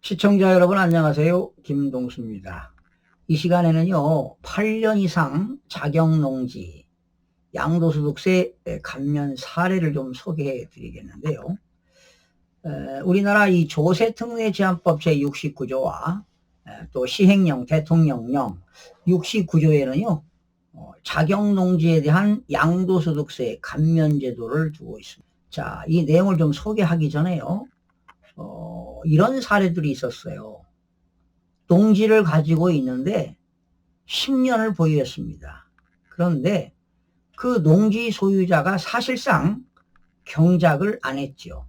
시청자 여러분 안녕하세요. 김동수입니다. 이 시간에는요 8년 이상 자격농지 양도소득세 감면 사례를 좀 소개해 드리겠는데요. 우리나라 이 조세특례제한법 제69조와 또 시행령 대통령령 69조에는요 자격농지에 대한 양도소득세 감면 제도를 두고 있습니다. 자, 이 내용을 좀 소개하기 전에요 이런 사례들이 있었어요. 농지를 가지고 있는데 10년을 보유했습니다. 그런데 그 농지 소유자가 사실상 경작을 안 했죠.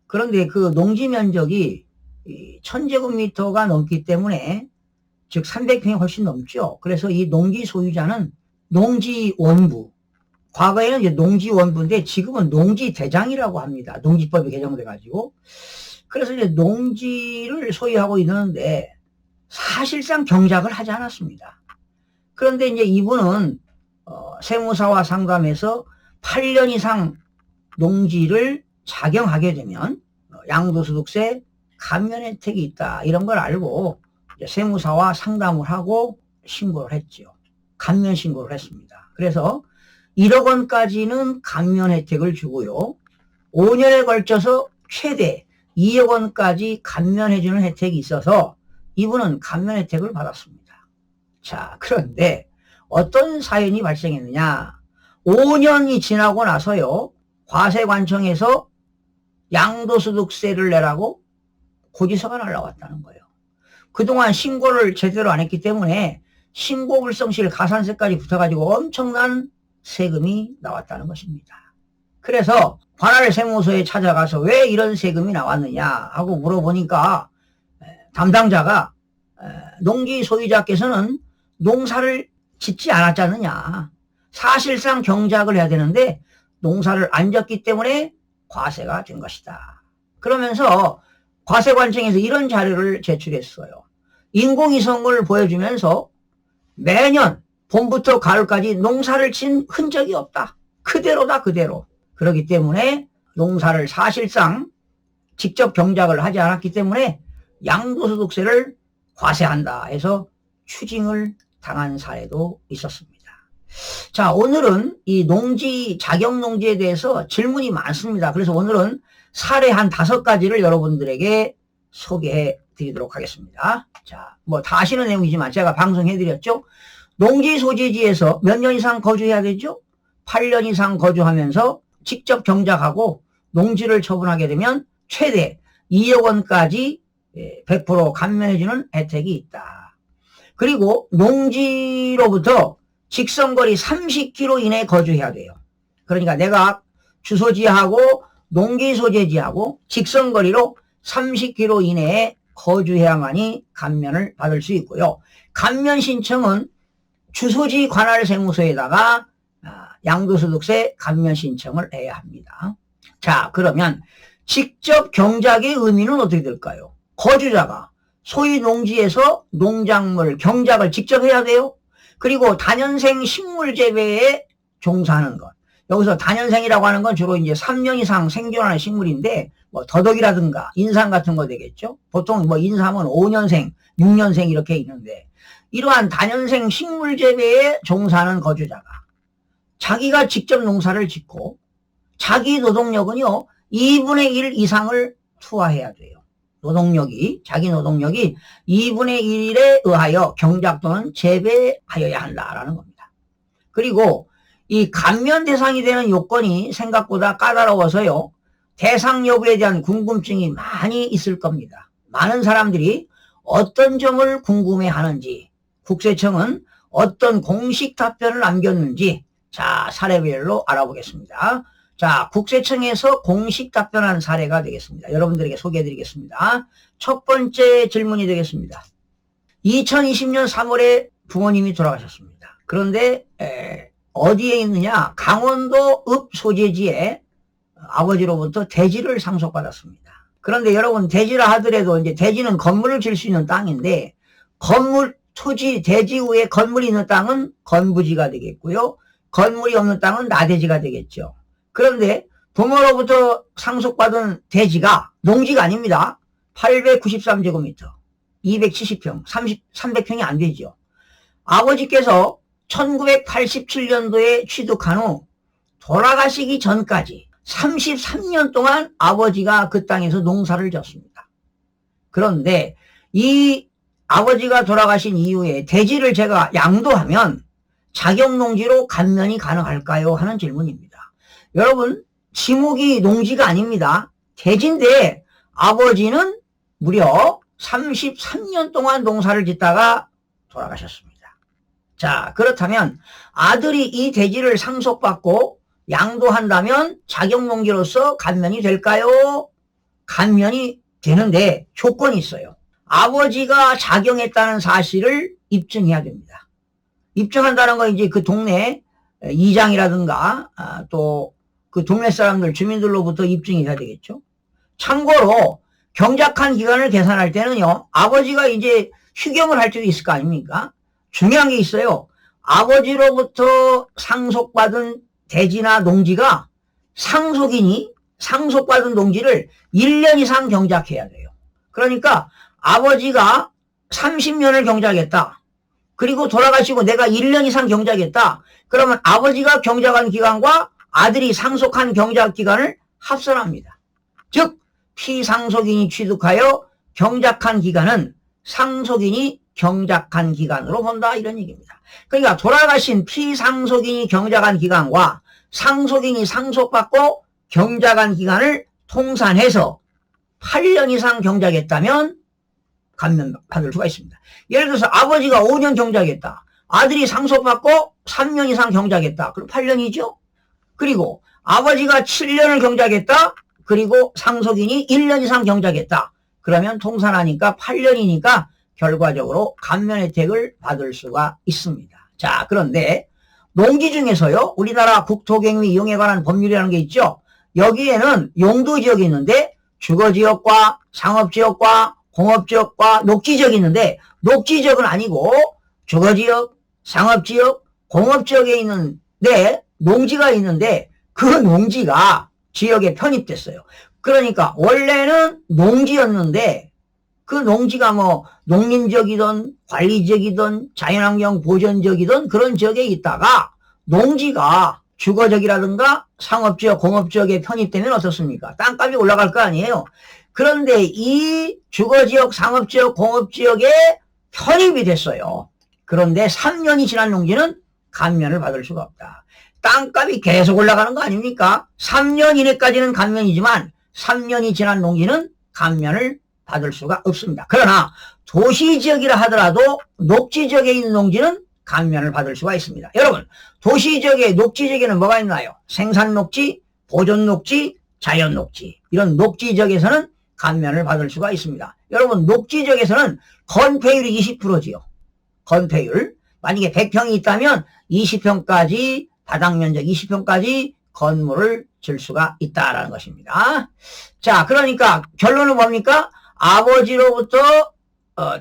그런데 그 농지 면적이 1000제곱미터가 넘기 때문에 즉 300평이 훨씬 넘죠. 그래서 이 농지 소유자는 농지원부, 과거에는 이제 농지원부인데 지금은 농지대장이라고 합니다. 농지법이 개정돼 가지고. 그래서 이제 농지를 소유하고 있는데 사실상 경작을 하지 않았습니다. 그런데 이제 이분은 세무사와 상담해서 8년 이상 농지를 작용하게 되면 양도소득세 감면 혜택이 있다 이런 걸 알고 세무사와 상담을 하고 신고를 했죠. 감면 신고를 했습니다. 그래서 1억 원까지는 감면 혜택을 주고요. 5년에 걸쳐서 최대 2억 원까지 감면해주는 혜택이 있어서 이분은 감면 혜택을 받았습니다. 자, 그런데 어떤 사연이 발생했느냐. 5년이 지나고 나서요. 과세관청에서 양도소득세를 내라고 고지서가 날라왔다는 거예요. 그동안 신고를 제대로 안 했기 때문에 신고불성실 가산세까지 붙어가지고 엄청난 세금이 나왔다는 것입니다. 그래서 관할 세무서에 찾아가서 왜 이런 세금이 나왔느냐 하고 물어보니까 담당자가 농지 소유자께서는 농사를 짓지 않았지 않느냐. 사실상 경작을 해야 되는데 농사를 안 짓기 때문에 과세가 된 것이다. 그러면서 과세관청에서 이런 자료를 제출했어요. 인공위성을 보여주면서 매년 봄부터 가을까지 농사를 친 흔적이 없다. 그대로다 그대로. 그렇기 때문에 농사를 사실상 직접 경작을 하지 않았기 때문에 양도소득세를 과세한다 해서 추징을 당한 사례도 있었습니다. 자, 오늘은 이 농지, 자격농지에 대해서 질문이 많습니다. 그래서 오늘은 사례 한 5가지를 여러분들에게 소개해 드리도록 하겠습니다. 자, 뭐 다 아시는 내용이지만 제가 방송해 드렸죠. 농지 소재지에서 몇 년 이상 거주해야 되죠? 8년 이상 거주하면서 직접 경작하고 농지를 처분하게 되면 최대 2억 원까지 100% 감면해주는 혜택이 있다. 그리고 농지로부터 직선거리 30km 이내에 거주해야 돼요. 그러니까 내가 주소지하고 농지 소재지하고 직선거리로 30km 이내에 거주해야만이 감면을 받을 수 있고요. 감면 신청은 주소지 관할 세무서에다가 양도소득세 감면 신청을 해야 합니다. 자, 그러면 직접 경작의 의미는 어떻게 될까요? 거주자가 소유 농지에서 농작물 경작을 직접 해야 돼요. 그리고 다년생 식물 재배에 종사하는 것. 여기서 다년생이라고 하는 건 주로 이제 3년 이상 생존하는 식물인데 뭐 더덕이라든가 인삼 같은 거 되겠죠. 보통 뭐 인삼은 5년생, 6년생 이렇게 있는데 이러한 다년생 식물 재배에 종사하는 거주자가 자기가 직접 농사를 짓고 자기 노동력은요 2분의 1 이상을 투하해야 돼요. 자기 노동력이 2분의 1에 의하여 경작 또는 재배하여야 한다라는 겁니다. 그리고 이 감면 대상이 되는 요건이 생각보다 까다로워서요 대상 여부에 대한 궁금증이 많이 있을 겁니다. 많은 사람들이 어떤 점을 궁금해 하는지, 국세청은 어떤 공식 답변을 남겼는지 자, 사례별로 알아보겠습니다. 자, 국세청에서 공식 답변한 사례가 되겠습니다. 여러분들에게 소개해 드리겠습니다. 첫 번째 질문이 되겠습니다. 2020년 3월에 부모님이 돌아가셨습니다. 그런데 어디에 있느냐? 강원도 읍 소재지에 아버지로부터 대지를 상속받았습니다. 그런데 여러분 대지라 하더라도 이제 대지는 건물을 질 수 있는 땅인데 건물, 토지, 대지 위에 건물이 있는 땅은 건부지가 되겠고요. 건물이 없는 땅은 나대지가 되겠죠. 그런데 부모로부터 상속받은 대지가 농지가 아닙니다. 893제곱미터, 270평, 300평이 안 되죠. 아버지께서 1987년도에 취득한 후 돌아가시기 전까지 33년 동안 아버지가 그 땅에서 농사를 졌습니다. 그런데 이 아버지가 돌아가신 이후에 대지를 제가 양도하면 자격농지로 감면이 가능할까요? 하는 질문입니다. 여러분, 지목이 농지가 아닙니다. 대지인데 아버지는 무려 33년 동안 농사를 짓다가 돌아가셨습니다. 자, 그렇다면 아들이 이 대지를 상속받고 양도한다면 자격농지로서 감면이 될까요? 감면이 되는데 조건이 있어요. 아버지가 작용했다는 사실을 입증해야 됩니다. 입증한다는 건 이제 그 동네 이장이라든가 또 그 동네 사람들, 주민들로부터 입증이 돼야 되겠죠. 참고로 경작한 기간을 계산할 때는요, 아버지가 이제 휴경을 할 때도 있을 거 아닙니까? 중요한 게 있어요. 아버지로부터 상속받은 대지나 농지가 상속인이 상속받은 농지를 1년 이상 경작해야 돼요. 그러니까 아버지가 30년을 경작했다. 그리고 돌아가시고 내가 1년 이상 경작했다. 그러면 아버지가 경작한 기간과 아들이 상속한 경작 기간을 합산합니다. 즉 피상속인이 취득하여 경작한 기간은 상속인이 경작한 기간으로 본다, 이런 얘기입니다. 그러니까 돌아가신 피상속인이 경작한 기간과 상속인이 상속받고 경작한 기간을 통산해서 8년 이상 경작했다면 감면받을 수가 있습니다. 예를 들어서 아버지가 5년 경작했다. 아들이 상속받고 3년 이상 경작했다. 그럼 8년이죠. 그리고 아버지가 7년을 경작했다. 그리고 상속인이 1년 이상 경작했다. 그러면 통산하니까 8년이니까 결과적으로 감면 혜택을 받을 수가 있습니다. 자, 그런데 농지 중에서요, 우리나라 국토경비 이용에 관한 법률이라는 게 있죠. 여기에는 용도지역이 있는데 주거지역과 상업지역과 공업지역과 녹지지역이 있는데 녹지지역은 아니고 주거지역, 상업지역, 공업지역에 있는데 농지가 있는데 그 농지가 지역에 편입됐어요. 그러니까 원래는 농지였는데 그 농지가 뭐 농림지역이든 관리지역이든 자연환경 보전지역이든 그런 지역에 있다가 농지가 주거지역이라든가 상업지역, 공업지역에 편입되면 어떻습니까? 땅값이 올라갈 거 아니에요. 그런데 이 주거지역, 상업지역, 공업지역에 편입이 됐어요. 그런데 3년이 지난 농지는 감면을 받을 수가 없다. 땅값이 계속 올라가는 거 아닙니까? 3년 이내까지는 감면이지만 3년이 지난 농지는 감면을 받을 수가 없습니다. 그러나 도시지역이라 하더라도 녹지지역에 있는 농지는 감면을 받을 수가 있습니다. 여러분, 도시지역에 녹지지역에는 뭐가 있나요? 생산녹지, 보존녹지, 자연녹지. 이런 녹지지역에서는 감면을 받을 수가 있습니다. 여러분, 녹지지역에서는 건폐율이 20%지요. 건폐율. 만약에 100평이 있다면 20평까지 바닥면적 20평까지 건물을 질 수가 있다라는 것입니다. 자, 그러니까 결론은 뭡니까? 아버지로부터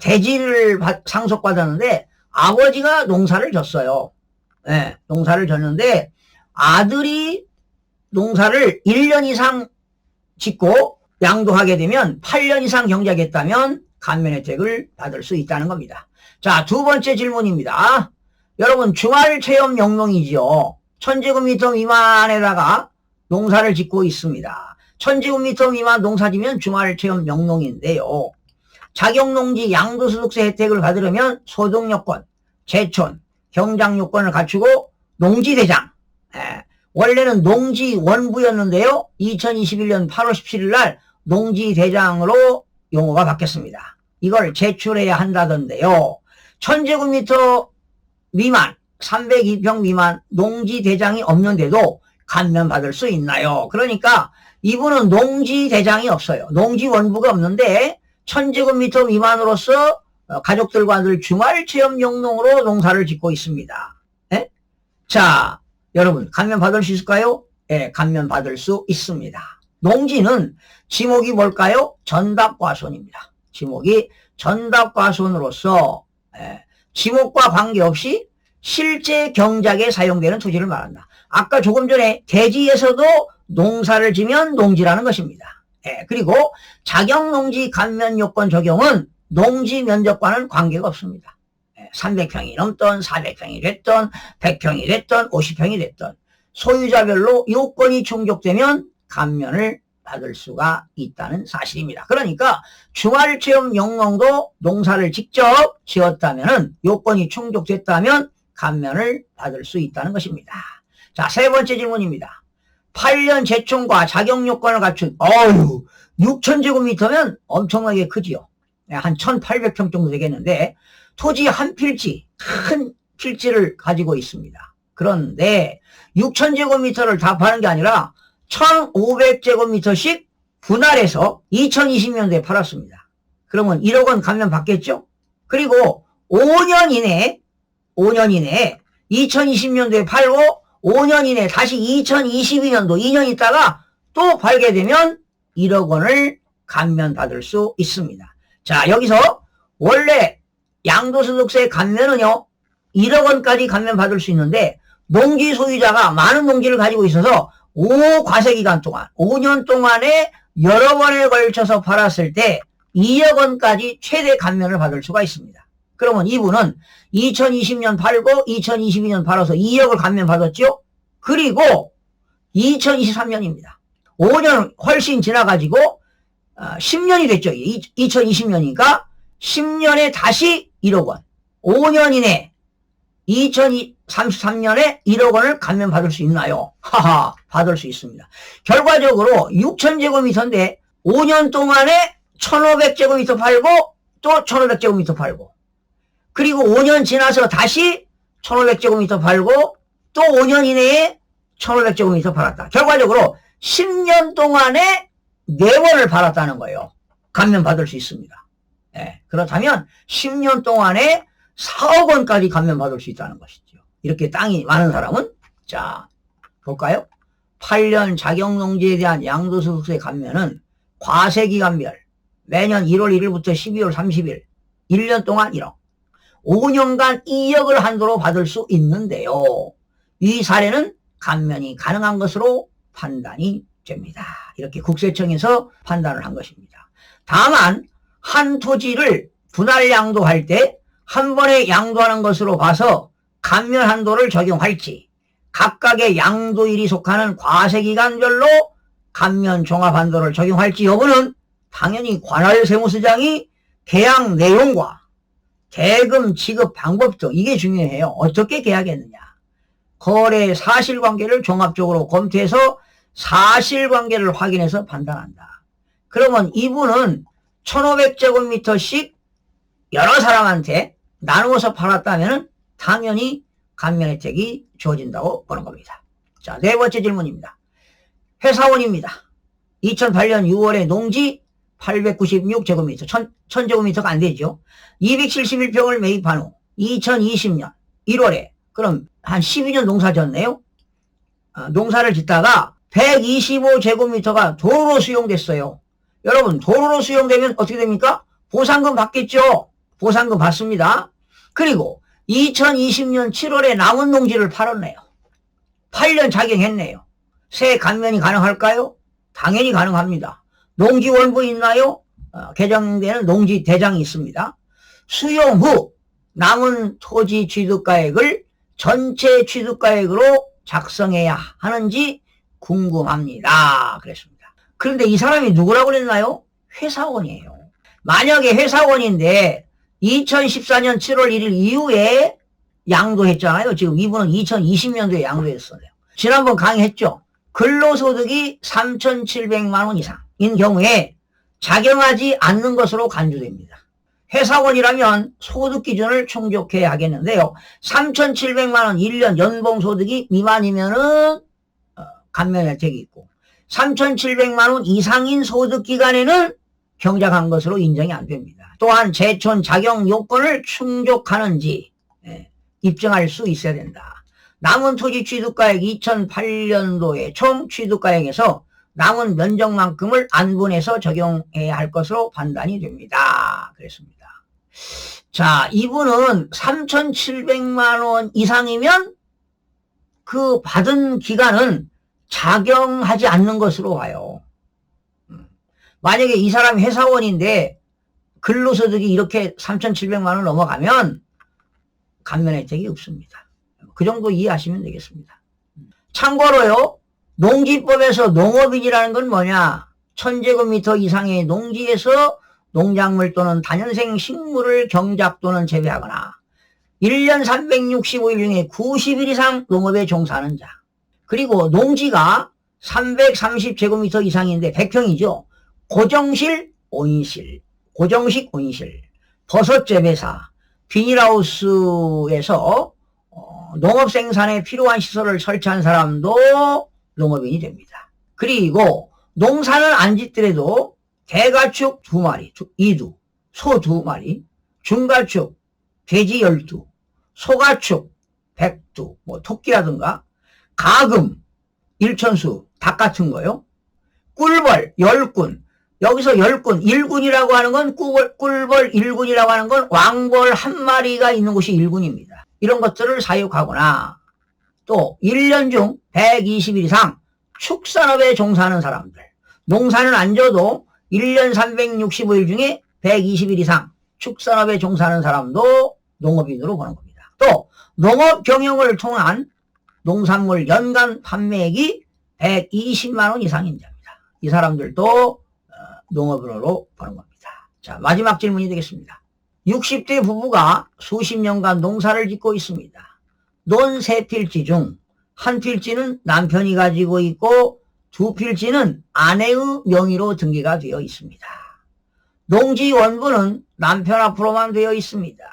대지를 상속받았는데 아버지가 농사를 졌어요. 네, 농사를 졌는데 아들이 농사를 1년 이상 짓고 양도하게 되면 8년 이상 경작했다면 감면 혜택을 받을 수 있다는 겁니다. 자, 두 번째 질문입니다. 여러분, 주말체험 영농이죠. 1000제곱미터 미만에다가 농사를 짓고 있습니다. 1000제곱미터 미만 농사지면 주말체험 영농인데요. 자격농지 양도소득세 혜택을 받으려면 소득요건, 제촌, 경작요건을 갖추고 농지대장, 원래는 농지원부였는데요. 2021년 8월 17일 날 농지대장으로 용어가 바뀌었습니다. 이걸 제출해야 한다던데요. 1000제곱미터 미만, 302평 미만 농지대장이 없는데도 감면받을 수 있나요? 그러니까 이분은 농지대장이 없어요. 농지원부가 없는데 1000제곱미터 미만으로서 가족들과 늘 주말체험 영농으로 농사를 짓고 있습니다. 네? 자, 여러분, 감면받을 수 있을까요? 네, 감면받을 수 있습니다. 농지는 지목이 뭘까요? 전답과손입니다. 지목이 전답과손으로서 지목과 관계없이 실제 경작에 사용되는 토지를 말한다. 아까 조금 전에 대지에서도 농사를 지면 농지라는 것입니다. 그리고 자격농지 감면 요건 적용은 농지 면적과는 관계가 없습니다. 300평이 넘던 400평이 됐던 100평이 됐던 50평이 됐던 소유자별로 요건이 충족되면 감면을 받을 수가 있다는 사실입니다. 그러니까 주말체험 영농도 농사를 직접 지었다면 요건이 충족됐다면 감면을 받을 수 있다는 것입니다. 자, 세 번째 질문입니다. 8년 재총과 자격요건을 갖춘 6,000제곱미터면 엄청나게 크지요. 한 1,800평 정도 되겠는데 토지 한 필지, 큰 필지를 가지고 있습니다. 그런데 6,000제곱미터를 다 파는 게 아니라 1,500제곱미터씩 분할해서 2020년도에 팔았습니다. 그러면 1억 원 감면 받겠죠? 그리고 5년 이내에 2020년도에 팔고 5년 이내에 다시 2022년도 2년 있다가 또 팔게 되면 1억 원을 감면 받을 수 있습니다. 자, 여기서 원래 양도소득세 감면은요 1억 원까지 감면 받을 수 있는데 농지 소유자가 많은 농지를 가지고 있어서 5과세기간 동안 5년 동안에 여러 번에 걸쳐서 팔았을 때 2억 원까지 최대 감면을 받을 수가 있습니다. 그러면 이분은 2020년 팔고 2022년 팔아서 2억을 감면 받았죠. 그리고 2023년입니다. 5년 훨씬 지나가지고 10년이 됐죠. 2020년이니까 10년에 다시 1억 원, 5년 이내 2033년에 1억 원을 감면 받을 수 있나요? 하하, 받을 수 있습니다. 결과적으로 6,000제곱미터인데 5년 동안에 1,500제곱미터 팔고 또 1,500제곱미터 팔고 그리고 5년 지나서 다시 1,500제곱미터 팔고 또 5년 이내에 1,500제곱미터 팔았다. 결과적으로 10년 동안에 4번을 팔았다는 거예요. 감면 받을 수 있습니다. 그렇다면 10년 동안에 4억 원까지 감면 받을 수 있다는 것이죠. 이렇게 땅이 많은 사람은 자 볼까요? 8년 자격농지에 대한 양도소득세 감면은 과세기간별 매년 1월 1일부터 12월 30일 1년 동안 1억 5년간 2억을 한도로 받을 수 있는데요. 이 사례는 감면이 가능한 것으로 판단이 됩니다. 이렇게 국세청에서 판단을 한 것입니다. 다만 한 토지를 분할 양도할 때 한 번에 양도하는 것으로 봐서 감면 한도를 적용할지 각각의 양도일이 속하는 과세기간별로 감면 종합한도를 적용할지 여부는 당연히 관할 세무서장이 계약 내용과 대금 지급 방법 등 이게 중요해요. 어떻게 계약했느냐. 거래 사실관계를 종합적으로 검토해서 사실관계를 확인해서 판단한다. 그러면 이분은 1,500제곱미터씩 여러 사람한테 나누어서 팔았다면 당연히 감면 혜택이 주어진다고 보는 겁니다. 자, 네 번째 질문입니다. 회사원입니다. 2008년 6월에 농지 896제곱미터, 1000제곱미터가 안 되죠. 271평을 매입한 후 2020년 1월에 그럼 한 12년 농사 졌네요. 농사를 짓다가 125제곱미터가 도로로 수용됐어요. 여러분 도로로 수용되면 어떻게 됩니까? 보상금 받겠죠. 보상금 받습니다. 그리고 2020년 7월에 남은 농지를 팔았네요. 8년 자격했네요. 세 감면이 가능할까요? 당연히 가능합니다. 농지 원부 있나요? 개정되는 농지 대장이 있습니다. 수용 후 남은 토지 취득가액을 전체 취득가액으로 작성해야 하는지 궁금합니다. 그랬습니다. 그런데 이 사람이 누구라고 그랬나요? 회사원이에요. 만약에 회사원인데 2014년 7월 1일 이후에 양도했잖아요. 지금 이분은 2020년도에 양도했어요. 지난번 강의했죠. 근로소득이 3,700만 원 이상인 경우에 작용하지 않는 것으로 간주됩니다. 회사원이라면 소득 기준을 충족해야 하겠는데요. 3,700만 원 1년 연봉소득이 미만이면은 감면 혜택이 있고 3,700만 원 이상인 소득 기간에는 경작한 것으로 인정이 안 됩니다. 또한 제촌 자격 요건을 충족하는지 입증할 수 있어야 된다. 남은 토지 취득가액 2008년도에 총 취득가액에서 남은 면적만큼을 안분해서 적용해야 할 것으로 판단이 됩니다. 그랬습니다. 자, 이분은 3,700만 원 이상이면 그 받은 기간은 작용하지 않는 것으로 봐요. 만약에 이 사람이 회사원인데 근로소득이 이렇게 3,700만 원 넘어가면 감면 혜택이 없습니다. 그 정도 이해하시면 되겠습니다. 참고로요, 농지법에서 농업인이라는 건 뭐냐? 1000제곱미터 이상의 농지에서 농작물 또는 다년생 식물을 경작 또는 재배하거나 1년 365일 중에 90일 이상 농업에 종사하는 자. 그리고 농지가 330제곱미터 이상인데 100평이죠. 고정식 온실, 버섯 재배사, 비닐하우스에서 농업 생산에 필요한 시설을 설치한 사람도 농업인이 됩니다. 그리고 농사는 안 짓더라도 대가축 2마리, 이두, 소 2마리, 중가축 돼지 12, 소가축 100두, 뭐 토끼라든가 가금, 일천수, 닭 같은 거요. 꿀벌 10군, 여기서 10군, 1군이라고 하는 건 꿀벌 1군이라고 하는 건 왕벌 한 마리가 있는 곳이 1군입니다. 이런 것들을 사육하거나 또 1년 중 120일 이상 축산업에 종사하는 사람들, 농사는 안 져도 1년 365일 중에 120일 이상 축산업에 종사하는 사람도 농업인으로 보는 겁니다. 또 농업 경영을 통한 농산물 연간 판매액이 120만 원 이상인 자입니다. 이 사람들도 농업인으로 보는 겁니다. 자, 마지막 질문이 되겠습니다. 60대 부부가 수십 년간 농사를 짓고 있습니다. 논 3필지 중 한 필지는 남편이 가지고 있고 2필지는 아내의 명의로 등기가 되어 있습니다. 농지 원부는 남편 앞으로만 되어 있습니다.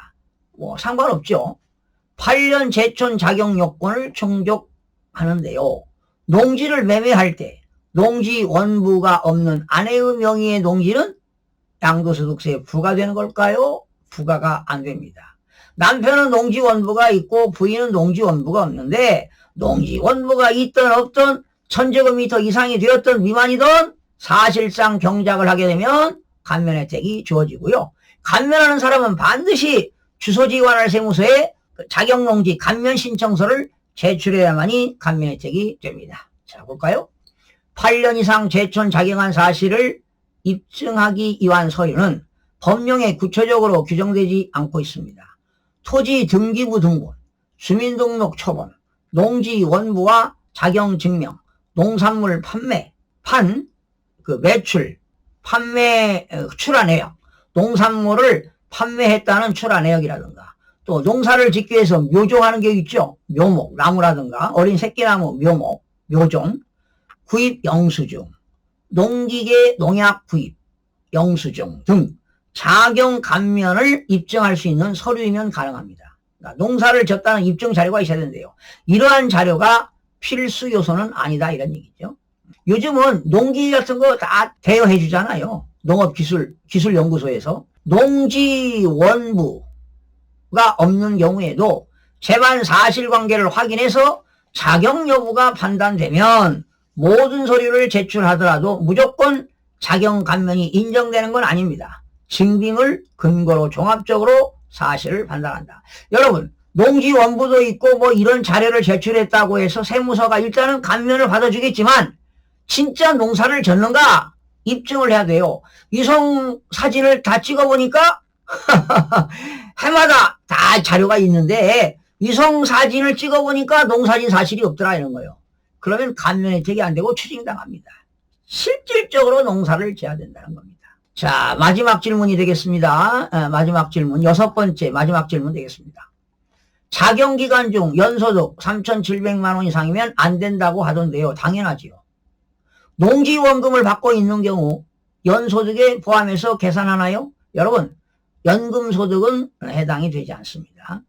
뭐 상관없죠. 8년 제촌 자격 요건을 충족하는데요. 농지를 매매할 때 농지 원부가 없는 아내의 명의의 농지는 양도소득세에 부과되는 걸까요? 부과가 안 됩니다. 남편은 농지 원부가 있고 부인은 농지 원부가 없는데 농지 원부가 있든 없든 1000제곱미터 이상이 되었든 미만이든 사실상 경작을 하게 되면 감면 혜택이 주어지고요. 감면하는 사람은 반드시 주소지 관할 세무서에 자격농지 감면 신청서를 제출해야만이 감면 혜택이 됩니다. 자, 볼까요? 8년 이상 제촌 자경한 사실을 입증하기 위한 서류는 법령에 구체적으로 규정되지 않고 있습니다. 토지 등기부 등본, 주민등록 초본, 농지 원부와 자경 증명, 농산물 판매, 매출, 판매 출하 내역, 농산물을 판매했다는 출하 내역이라든가 또 농사를 짓기 위해서 묘종하는 게 있죠. 묘목, 나무라든가 어린 새끼나무 묘목, 묘종, 구입 영수증, 농기계 농약 구입 영수증 등 자경 감면을 입증할 수 있는 서류이면 가능합니다. 그러니까 농사를 졌다는 입증 자료가 있어야 되는데요. 이러한 자료가 필수 요소는 아니다 이런 얘기죠. 요즘은 농기 같은 거 다 대여해 주잖아요. 농업기술연구소에서. 농지 원부가 없는 경우에도 재반 사실관계를 확인해서 자격 여부가 판단되면 모든 서류를 제출하더라도 무조건 자경 감면이 인정되는 건 아닙니다. 증빙을 근거로 종합적으로 사실을 판단한다. 여러분, 농지 원부도 있고 뭐 이런 자료를 제출했다고 해서 세무서가 일단은 감면을 받아주겠지만 진짜 농사를 졌는가 입증을 해야 돼요. 위성 사진을 다 찍어보니까 해마다 다 자료가 있는데 위성 사진을 찍어보니까 농사진 사실이 없더라 이런 거예요. 그러면 감면 혜택이 안 되고 추징당합니다. 실질적으로 농사를 지어야 된다는 겁니다. 자, 마지막 질문이 되겠습니다. 마지막 질문, 6번째 마지막 질문 되겠습니다. 자경기간 중 연소득 3,700만 원 이상이면 안 된다고 하던데요. 당연하지요. 농지원금을 받고 있는 경우 연소득에 포함해서 계산하나요? 여러분, 연금소득은 해당이 되지 않습니다.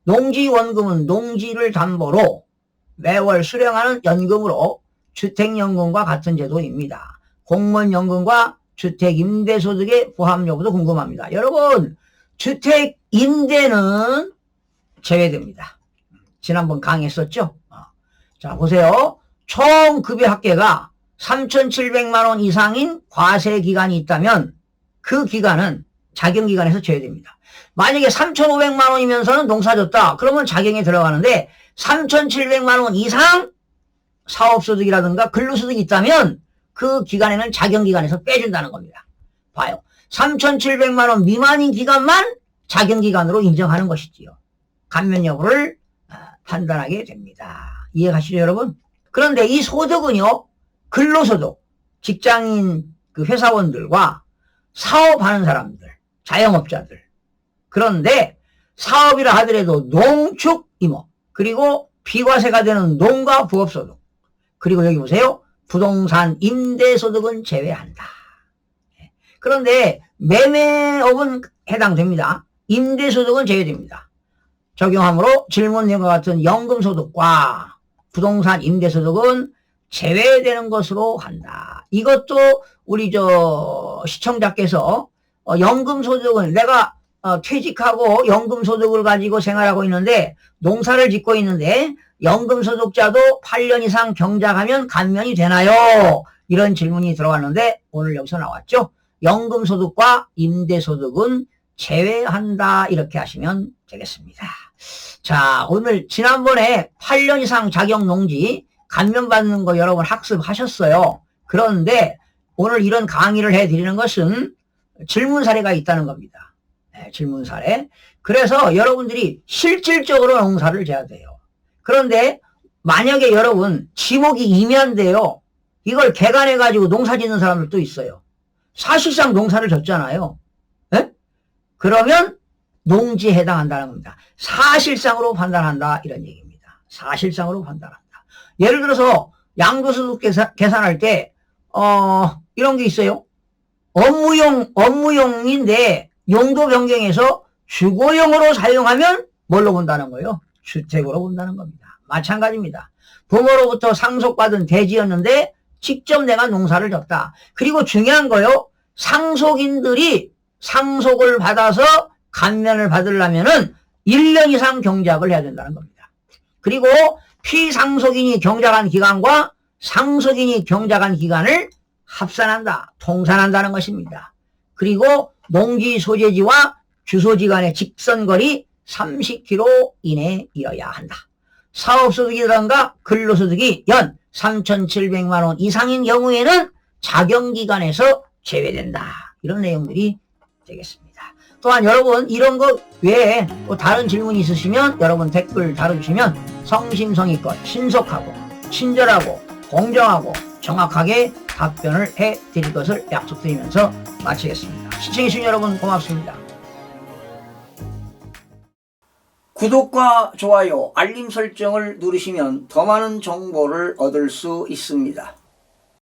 농지원금은 농지를 담보로 매월 수령하는 연금으로 주택연금과 같은 제도입니다. 공무원연금과 주택임대소득의 포함 여부도 궁금합니다. 여러분, 주택임대는 제외됩니다. 지난번 강의했었죠? 자, 보세요. 총 급여 합계가 3,700만 원 이상인 과세 기간이 있다면 그 기간은 자경기간에서 제외됩니다. 만약에 3,500만 원이면서는 농사졌다. 그러면 자경에 들어가는데 3,700만 원 이상 사업소득이라든가 근로소득이 있다면 그 기간에는 자경기간에서 빼준다는 겁니다. 봐요. 3,700만 원 미만인 기간만 자경기간으로 인정하는 것이지요. 감면 여부를 판단하게 됩니다. 이해가시죠, 여러분? 그런데 이 소득은요, 근로소득, 직장인 그 회사원들과 사업하는 사람들, 자영업자들. 그런데 사업이라 하더라도 농축 임업, 그리고 비과세가 되는 농가 부업소득, 그리고 여기 보세요. 부동산 임대소득은 제외한다. 그런데 매매업은 해당됩니다. 임대소득은 제외됩니다. 적용함으로 질문 내용과 같은 연금소득과 부동산 임대소득은 제외되는 것으로 한다. 이것도 우리 시청자께서 연금소득은 내가 퇴직하고 연금소득을 가지고 생활하고 있는데 농사를 짓고 있는데 연금소득자도 8년 이상 경작하면 감면이 되나요? 이런 질문이 들어왔는데 오늘 여기서 나왔죠. 연금소득과 임대소득은 제외한다 이렇게 하시면 되겠습니다. 자, 오늘 지난번에 8년 이상 자격농지 감면받는 거 여러분 학습하셨어요. 그런데 오늘 이런 강의를 해드리는 것은 질문 사례가 있다는 겁니다. 네, 질문 사례. 그래서 여러분들이 실질적으로 농사를 져야 돼요. 그런데 만약에 여러분 지목이 임야인데요. 이걸 개간해가지고 농사 짓는 사람들도 있어요. 사실상 농사를 졌잖아요. 네? 그러면 농지에 해당한다는 겁니다. 사실상으로 판단한다 이런 얘기입니다. 사실상으로 판단한다. 예를 들어서 양도소득 계산할 때 이런 게 있어요. 업무용인데 용도 변경해서 주거용으로 사용하면 뭘로 본다는 거예요? 주택으로 본다는 겁니다. 마찬가지입니다. 부모로부터 상속받은 대지였는데 직접 내가 농사를 졌다. 그리고 중요한 거요. 상속인들이 상속을 받아서 감면을 받으려면은 1년 이상 경작을 해야 된다는 겁니다. 그리고 피상속인이 경작한 기간과 상속인이 경작한 기간을 합산한다, 통산한다는 것입니다. 그리고 농지 소재지와 주소지 간의 직선거리 30km 이내이어야 한다. 사업소득이라든가 근로소득이 연 3,700만 원 이상인 경우에는 자경기간에서 제외된다. 이런 내용들이 되겠습니다. 또한 여러분 이런 것 외에 또 다른 질문이 있으시면 여러분 댓글 달아주시면 성심성의껏 신속하고 친절하고 공정하고 정확하게 답변을 해드릴 것을 약속드리면서 마치겠습니다. 시청해주신 여러분 고맙습니다. 구독과 좋아요, 알림 설정을 누르시면 더 많은 정보를 얻을 수 있습니다.